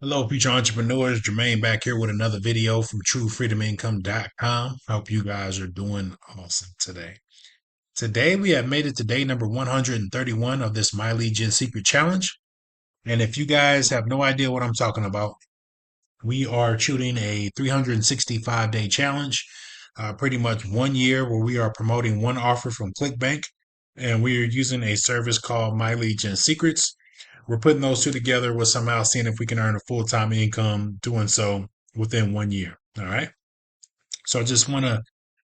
Hello, future entrepreneurs. Jermaine back here with another video from TrueFreedomIncome.com. Hope you guys are doing awesome today. Today, we have made it to day number 131 of this My Lead Gen Secret Challenge. And if you guys have no idea what I'm talking about, we are shooting a 365-day challenge, pretty much 1 year where we are promoting one offer from ClickBank. And we are using a service called My Lead Gen Secrets. We're putting those two together with somehow seeing if we can earn a full-time income doing so within 1 year. All right. So I just want to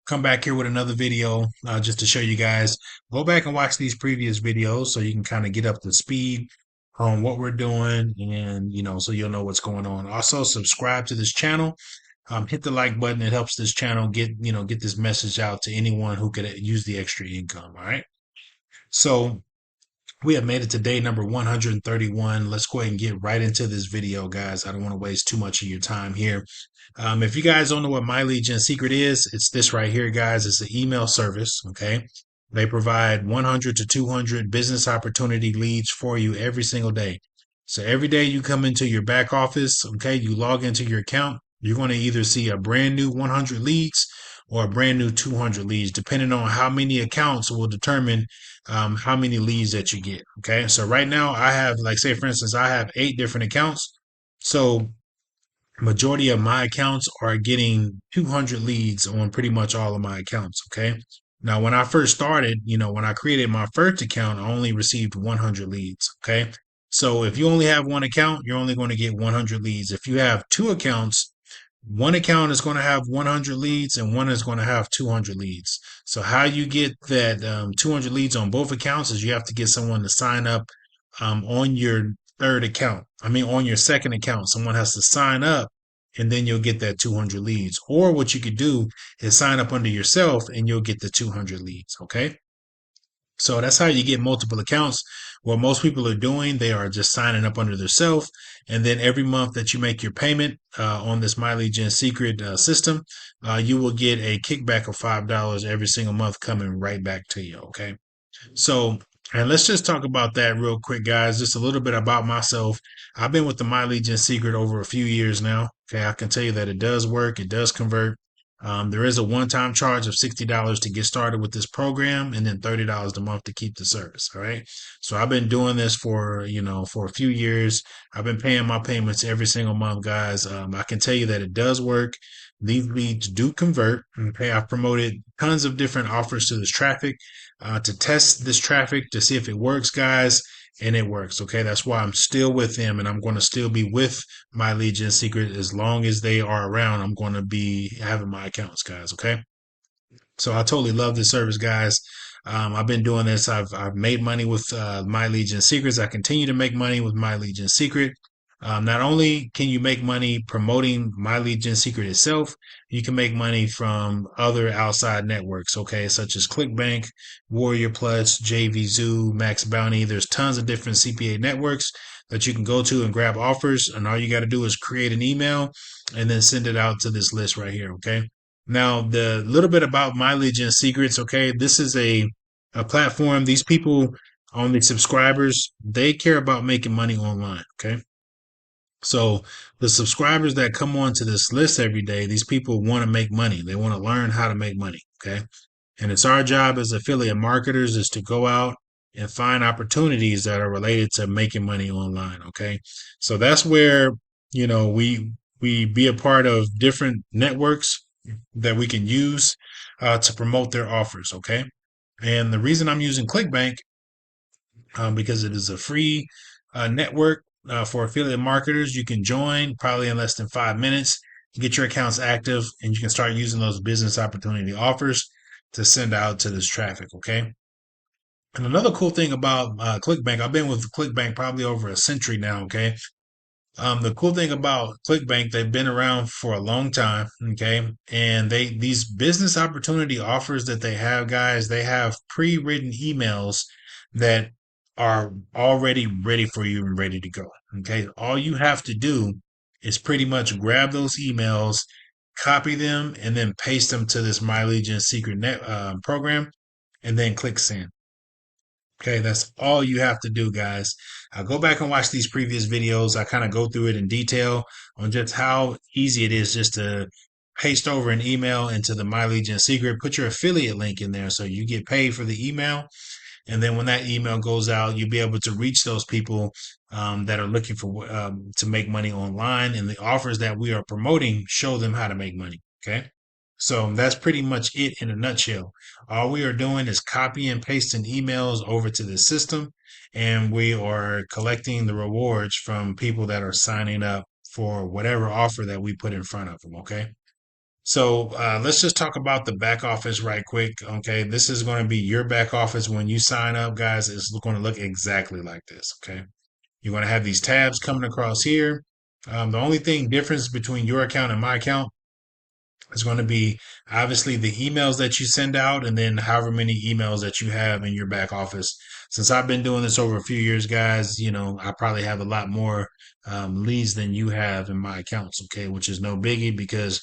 come back here with another video just to show you guys. Go back and watch these previous videos so you can kind of get up to speed on what we're doing and, so you'll know what's going on. Also, subscribe to this channel. Hit the like button. It helps this channel get this message out to anyone who could use the extra income. All right. So we have made it to day number 131. Let's go ahead and get right into this video, guys. I don't want to waste too much of your time here. If you guys don't know what My Lead Gen Secret is, it's this right here, guys. It's an email service. Okay. They provide 100 to 200 business opportunity leads for you every single day. So every day you come into your back office, okay, you log into your account, you're going to either see a brand new 100 leads or a brand new 200 leads, depending on how many accounts will determine how many leads that you get. Okay. So right now I have, like, say, for instance, I have 8 different accounts. So majority of my accounts are getting 200 leads on pretty much all of my accounts. Okay. Now, when I first started, when I created my first account, I only received 100 leads. Okay. So if you only have one account, you're only going to get 100 leads. If you have two accounts, one account is going to have 100 leads and one is going to have 200 leads. So how you get that 200 leads on both accounts is you have to get someone to sign up on your third account. I mean, on your second account, someone has to sign up and then you'll get that 200 leads. Or what you could do is sign up under yourself and you'll get the 200 leads. Okay. So that's how you get multiple accounts. What most people are doing, they are just signing up under themselves. And then every month that you make your payment on this My Lead Gen Secret system, you will get a kickback of $5 every single month coming right back to you. Okay. So, and let's just talk about that real quick, guys. Just a little bit about myself. I've been with the My Legion Secret over a few years now. Okay, I can tell you that it does work. It does convert. There is a one-time charge of $60 to get started with this program, and then $30 a month to keep the service. All right. So I've been doing this for a few years. I've been paying my payments every single month, guys. I can tell you that it does work. These leads do convert. Okay, I've promoted tons of different offers to this traffic to test this traffic to see if it works, guys. And it works. Okay. That's why I'm still with them and I'm going to still be with My Lead Gen Secret as long as they are around. I'm going to be having my accounts, guys. Okay. So I totally love this service, guys. I've been doing this. I've made money with My Lead Gen Secrets. I continue to make money with My Lead Gen Secret. Not only can you make money promoting My Lead Gen Secret itself, you can make money from other outside networks, okay, such as ClickBank, Warrior Plus, JV Zoo, Max Bounty. There's tons of different CPA networks that you can go to and grab offers. And all you got to do is create an email and then send it out to this list right here, okay? Now, the little bit about My Lead Gen Secrets, okay, this is a platform. These people on the subscribers, they care about making money online, okay? So the subscribers that come onto this list every day, these people want to make money. They want to learn how to make money. Okay. And it's our job as affiliate marketers is to go out and find opportunities that are related to making money online. Okay. So that's where, we be a part of different networks that we can use to promote their offers. Okay. And the reason I'm using ClickBank because it is a free network for affiliate marketers. You can join probably in less than 5 minutes. You get your accounts active and you can start using those business opportunity offers to send out to this traffic. Okay. And another cool thing about ClickBank, I've been with ClickBank probably over a century now. Okay. The cool thing about ClickBank, they've been around for a long time. Okay. And these business opportunity offers that they have, guys, they have pre-written emails that are already ready for you and ready to go. Okay. All you have to do is pretty much grab those emails, copy them, and then paste them to this My Legion secret net program, and then click send. Okay, that's all you have to do, guys. Go back and watch these previous videos. I kind of go through it in detail on just how easy it is just to paste over an email into the My Legion Secret. Put your affiliate link in there so you get paid for the email. And then when that email goes out, you'll be able to reach those people that are looking for to make money online. And the offers that we are promoting show them how to make money. Okay. So that's pretty much it in a nutshell. All we are doing is copy and pasting emails over to the system, and we are collecting the rewards from people that are signing up for whatever offer that we put in front of them. Okay. So let's just talk about the back office right quick. Okay, this is going to be your back office when you sign up, guys. It's going to look exactly like this. Okay, you're going to have these tabs coming across here. The only thing difference between your account and my account is going to be obviously the emails that you send out, and then however many emails that you have in your back office. Since I've been doing this over a few years, guys, I probably have a lot more leads than you have in my accounts. Okay, which is no biggie because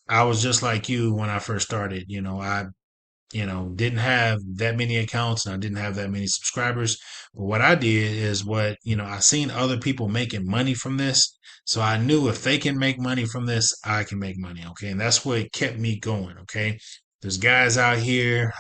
I was just like you when I first started. I didn't have that many accounts and I didn't have that many subscribers. But what I did is I seen other people making money from this. So I knew if they can make money from this, I can make money. Okay. And that's what kept me going. Okay. There's guys out here,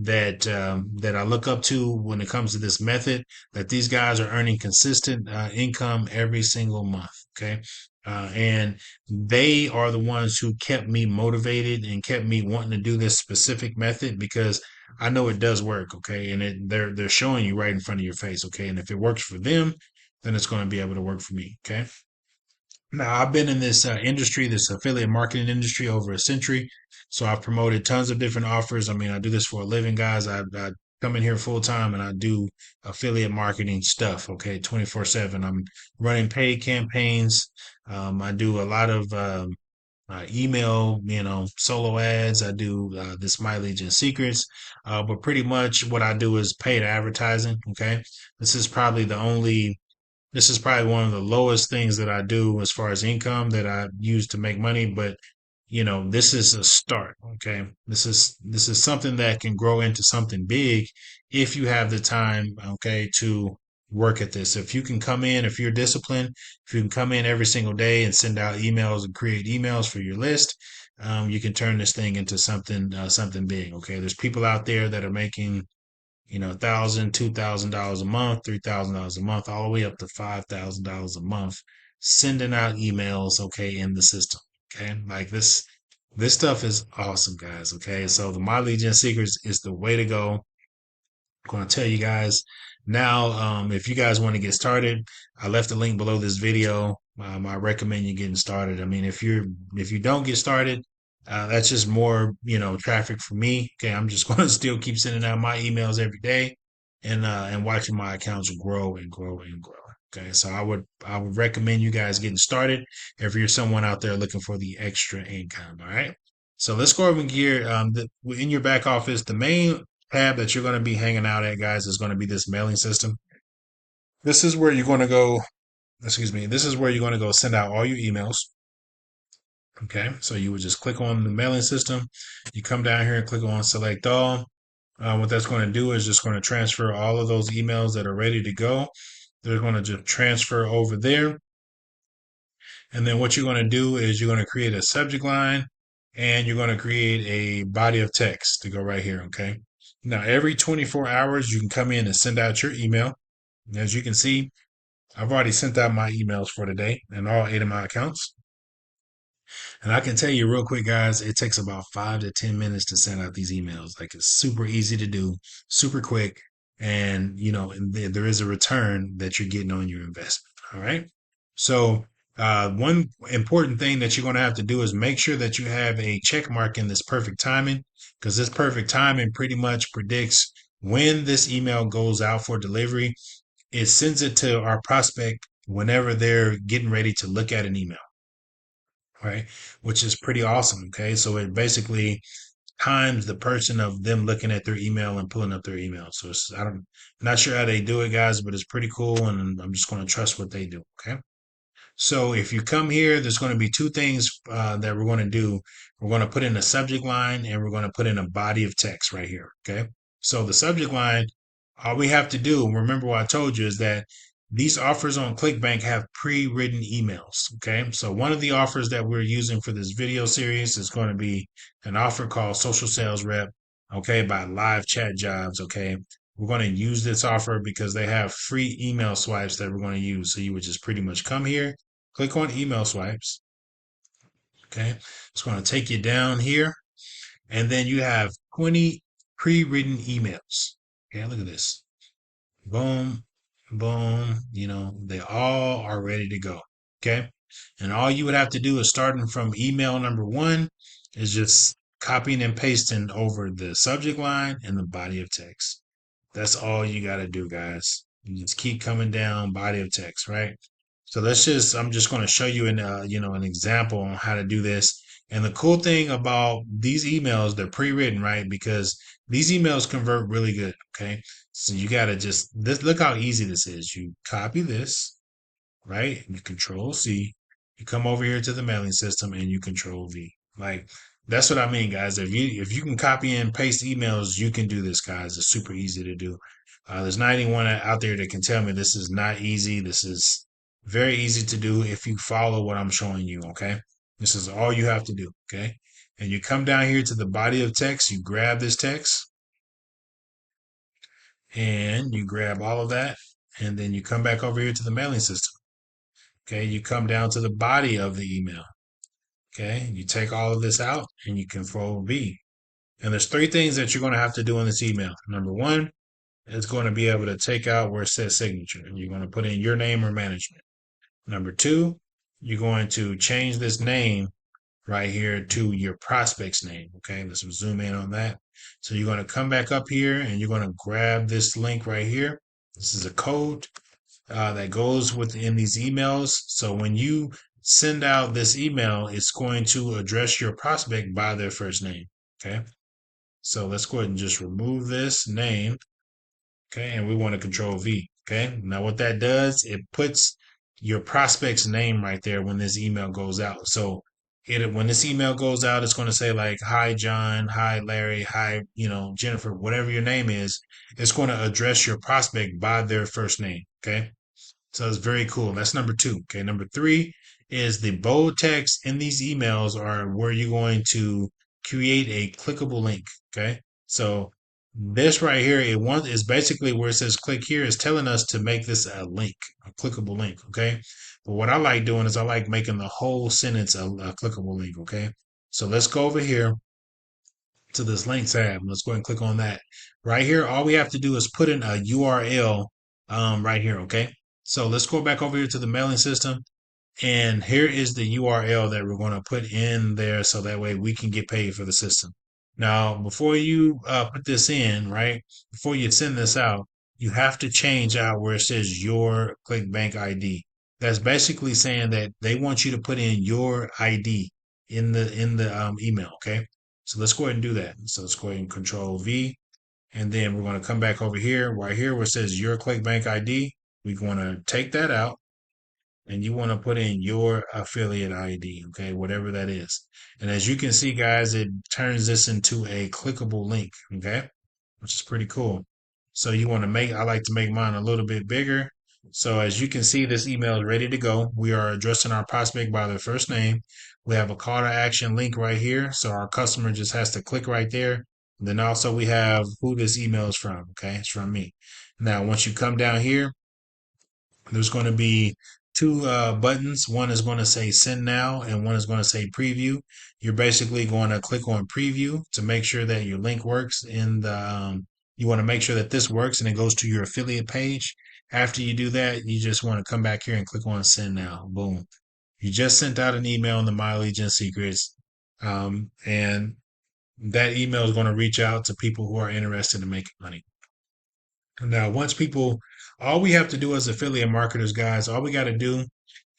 that I look up to when it comes to this method, that these guys are earning consistent, income every single month. Okay. And they are the ones who kept me motivated and kept me wanting to do this specific method because I know it does work, okay? And they're showing you right in front of your face, okay? And if it works for them, then it's going to be able to work for me, okay? Now, I've been in this industry, this affiliate marketing industry, over a century. So I've promoted tons of different offers. I mean, I do this for a living, guys. I come in here full time and I do affiliate marketing stuff, okay, 24/7. I'm running paid campaigns. I do a lot of email, solo ads. I do this My Legion Secrets. But pretty much what I do is paid advertising, okay? This is probably the only this is probably one of the lowest things that I do as far as income that I use to make money, but this is a start, okay? This is something that can grow into something big if you have the time, okay, to work at this. If you can come in, if you're disciplined, if you can come in every single day and send out emails and create emails for your list, you can turn this thing into something big, okay? There's people out there that are making $1,000, $2,000 a month, $3,000 a month, all the way up to $5,000 a month, sending out emails, okay, in the system. Okay. Like this stuff is awesome, guys. Okay. So the My Legion Secrets is the way to go. I'm going to tell you guys now. If you guys want to get started, I left a link below this video. I recommend you getting started. I mean, if you don't get started, that's just more, traffic for me. Okay, I'm just going to still keep sending out my emails every day, and watching my accounts grow and grow and grow. Okay, so I would recommend you guys getting started if you're someone out there looking for the extra income. All right. So let's go over here. In your back office, the main tab that you're going to be hanging out at, guys, is going to be this mailing system. This is where you're going to go. Excuse me. This is where you're going to go send out all your emails. Okay. So you would just click on the mailing system. You come down here and click on select all. What that's going to do is just going to transfer all of those emails that are ready to go. They're going to just transfer over there. And then what you're going to do is you're going to create a subject line and you're going to create a body of text to go right here. Okay. Now, every 24 hours, you can come in and send out your email. As you can see, I've already sent out my emails for today and all 8 of my accounts. And I can tell you real quick, guys, it takes about 5 to 10 minutes to send out these emails. Like it's super easy to do, super quick. And, there is a return that you're getting on your investment. All right. So, one important thing that you're going to have to do is make sure that you have a check mark in this perfect timing, because this perfect timing pretty much predicts when this email goes out for delivery. It sends it to our prospect whenever they're getting ready to look at an email, right? Which is pretty awesome. Okay. So it basically times the person of them looking at their email and pulling up their email. So I'm not sure how they do it, guys, but it's pretty cool. And I'm just going to trust what they do. Okay. So if you come here, there's going to be 2 things that we're going to do. We're going to put in a subject line and we're going to put in a body of text right here. Okay. So the subject line, All we have to do, remember what I told you, is that these offers on ClickBank have pre-written emails. Okay. So one of the offers that we're using for this video series is going to be an offer called Social Sales Rep. Okay. By Live Chat Jobs. Okay. We're going to use this offer because they have free email swipes that we're going to use. So you would just pretty much come here, click on email swipes. Okay. It's going to take you down here. And then you have 20 pre-written emails. Okay. Look at this. Boom, boom. They all are ready to go. Okay. And all you would have to do is starting from email number one is just copying and pasting over the subject line and the body of text. That's all you got to do, guys. You just keep coming down, body of text, right? So I'm just going to show you an example on how to do this. And the cool thing about these emails, they're pre-written, right? Because these emails convert really good. Okay. So you got to look how easy this is. You copy this, right? You control C, you come over here to the mailing system and you control V. Like that's what I mean, guys. If you can copy and paste emails, you can do this, guys. It's super easy to do. There's not anyone out there that can tell me this is not easy. This is very easy to do if you follow what I'm showing you. Okay, this is all you have to do. Okay, and you come down here to the body of text. You grab this text and you grab all of that, and then you come back over here to the mailing system. Okay, you come down to the body of the email. Okay, you take all of this out and you control V. And there's three things that you're going to have to do in this email. Number one, it's going to be able to take out where it says signature. And you're going to put in your name or management. Number two, you're going to change this name right here to your prospect's name. Okay, let's zoom in on that. So you're going to come back up here and you're going to grab this link right here. This is a code that goes within these emails. So when you send out this email, it's going to address your prospect by their first name. Okay. So let's go ahead and just remove this name. Okay. And we want to control V. Okay. Now what that does, it puts your prospect's name right there when this email goes out. So when this email goes out, it's going to say like, hi, John, hi, Larry, hi, Jennifer, whatever your name is. It's going to address your prospect by their first name. Okay. So it's very cool. That's number two. Okay. Number three is the bold text in these emails are where you're going to create a clickable link. Okay. So this right here, is basically where it says click here is telling us to make this a link, a clickable link. Okay. But what I like doing is I like making the whole sentence a clickable link. Okay. So let's go over here to this link tab. Let's go ahead and click on that. Right here, all we have to do is put in a URL right here, okay? So let's go back over here to the mailing system. And here is the URL that we're going to put in there so that way we can get paid for the system. Now, before you put this in, right, before you send this out, you have to change out where it says your ClickBank ID. That's basically saying that they want you to put in your ID in the email, okay? So let's go ahead and do that. So let's go ahead and control V. And then we're going to come back over here, right here where it says your ClickBank ID. We're going to take that out and you want to put in your affiliate ID, okay, whatever that is. And as you can see, guys, it turns this into a clickable link, okay, which is pretty cool. So I like to make mine a little bit bigger. So as you can see, this email is ready to go. We are addressing our prospect by their first name. We have a call to action link right here. So our customer just has to click right there. And then also we have who this email is from. Okay. It's from me. Now, once you come down here, there's going to be two buttons. One is going to say send now and one is going to say preview. You're basically going to click on preview to make sure that your link works you want to make sure that this works and it goes to your affiliate page. After you do that, you just want to come back here and click on send now. Boom. You just sent out an email in the My Legion Secrets. And that email is going to reach out to people who are interested in making money. Now, all we have to do as affiliate marketers, guys, all we got to do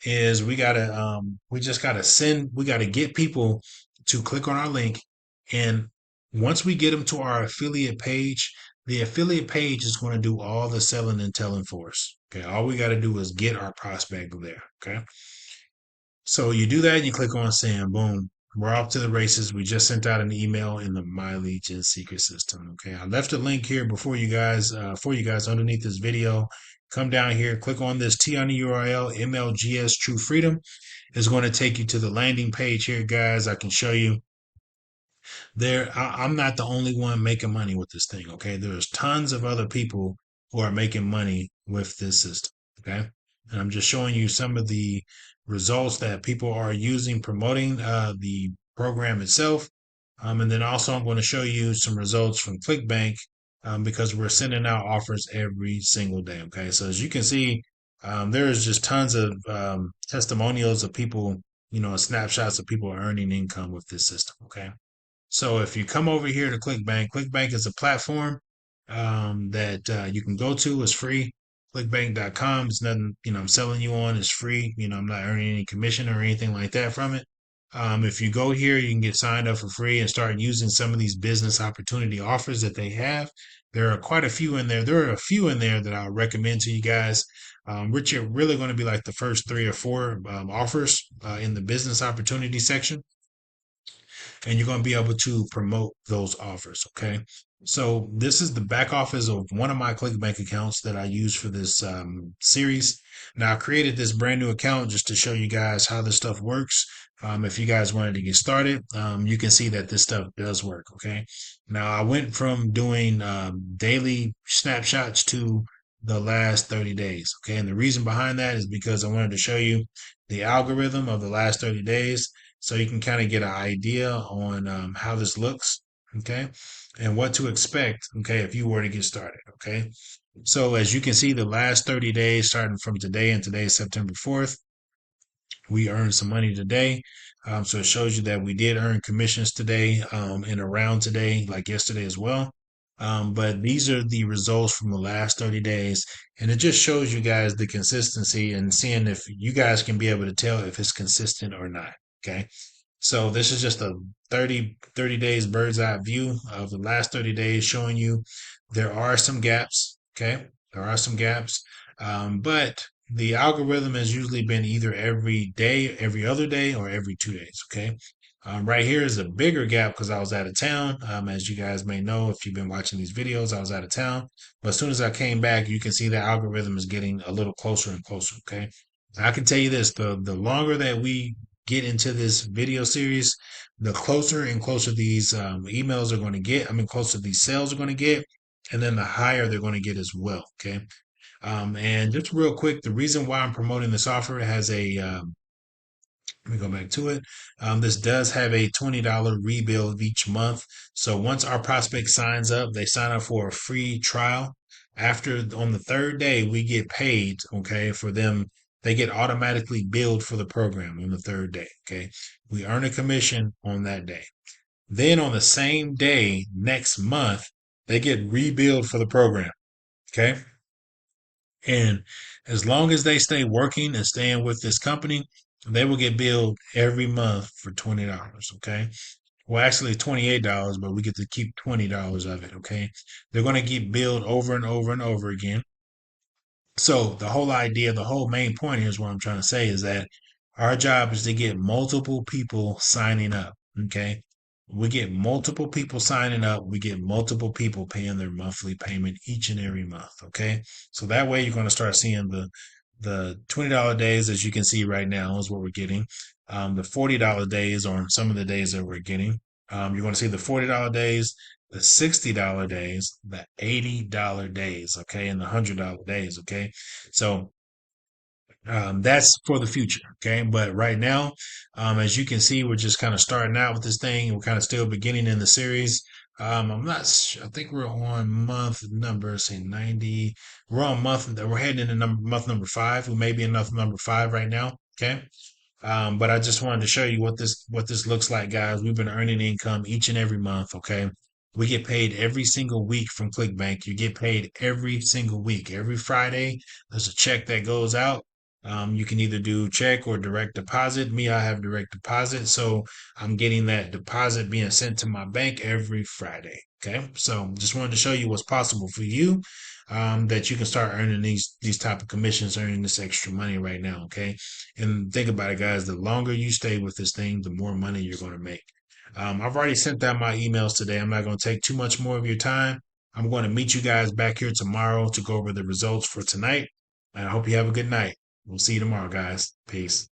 is we just got to get people to click on our link. And once we get them to our affiliate page, the affiliate page is going to do all the selling and telling for us. Okay. All we got to do is get our prospect there. Okay. So you do that and you click on send, boom. we're off to the races. We just sent out an email in the My Legion secret system. Okay, I left a link here for you guys underneath this video. Come down here, click on this T on the URL, MLGS True Freedom. Is going to take you to the landing page here, guys. I can show you I'm not the only one making money with this thing. Okay, there's tons of other people who are making money with this system. Okay, and I'm just showing you some of the results that people are using promoting the program itself. And then also I'm going to show you some results from ClickBank, because we're sending out offers every single day. Okay, so as you can see, there's just tons of testimonials of people, snapshots of people earning income with this system. Okay, so if you come over here to ClickBank, ClickBank is a platform that you can go to. It's free. ClickBank.com. It's nothing, I'm selling you on. It's free. I'm not earning any commission or anything like that from it. If you go here, you can get signed up for free and start using some of these business opportunity offers that they have. There are quite a few in there. There are a few in there that I'll recommend to you guys, which are really going to be like the first three or four offers in the business opportunity section, and you're going to be able to promote those offers. Okay. So this is the back office of one of my ClickBank accounts that I use for this series. Now I created this brand new account just to show you guys how this stuff works. If you guys wanted to get started, you can see that this stuff does work. Okay. Now I went from doing daily snapshots to the last 30 days. Okay. And the reason behind that is because I wanted to show you the algorithm of the last 30 days, so you can kind of get an idea on how this looks, okay, and what to expect, okay, if you were to get started, okay. So as you can see, the last 30 days, starting from today, and today is September 4th, we earned some money today. So it shows you that we did earn commissions today, and around today, like yesterday as well. But these are the results from the last 30 days. And it just shows you guys the consistency and seeing if you guys can be able to tell if it's consistent or not. Okay. So this is just a 30 days bird's eye view of the last 30 days, showing you there are some gaps. Okay. There are some gaps. But the algorithm has usually been either every day, every other day, or every 2 days. Okay. Right here is a bigger gap because I was out of town. As you guys may know, if you've been watching these videos, I was out of town. But as soon as I came back, you can see the algorithm is getting a little closer and closer. Okay. I can tell you this, the longer that we get into this video series, the closer and closer these emails are going to get. I mean, closer these sales are going to get, and then the higher they're going to get as well. Okay. And just real quick, the reason why I'm promoting this offer has a let me go back to it. This does have a $20 rebuild each month. So once our prospect signs up, they sign up for a free trial. After, on the third day, we get paid, okay, for them. They get automatically billed for the program on the third day, okay. We earn a commission on that day. Then on the same day, next month, they get rebilled for the program, okay. And as long as they stay working and staying with this company, they will get billed every month for $20. Okay. Well, actually $28, but we get to keep $20 of it. Okay. They're going to get billed over and over and over again. So the whole idea, the whole main point here is what I'm trying to say is that our job is to get multiple people signing up. Okay. We get multiple people signing up. We get multiple people paying their monthly payment each and every month. Okay. So that way you're going to start seeing the $20 days, as you can see right now, is what we're getting. The $40 days are some of the days that we're getting. You're going to see the $40 days, the $60 days, the $80 days, okay, and the $100 days, okay. So that's for the future, okay. But right now, as you can see, we're just kind of starting out with this thing. We're kind of still beginning in the series. I'm not. I think we're on month number, say 90. We're on month. We're heading into month number 5. We may be in month number 5 right now. Okay. But I just wanted to show you what this looks like, guys. We've been earning income each and every month. Okay. We get paid every single week from ClickBank. You get paid every single week. Every Friday, there's a check that goes out. You can either do check or direct deposit. Me, I have direct deposit. So I'm getting that deposit being sent to my bank every Friday. Okay. So just wanted to show you what's possible for you, that you can start earning these type of commissions, earning this extra money right now. Okay. And think about it, guys. The longer you stay with this thing, the more money you're going to make. I've already sent out my emails today. I'm not going to take too much more of your time. I'm going to meet you guys back here tomorrow to go over the results for tonight. And I hope you have a good night. We'll see you tomorrow, guys. Peace.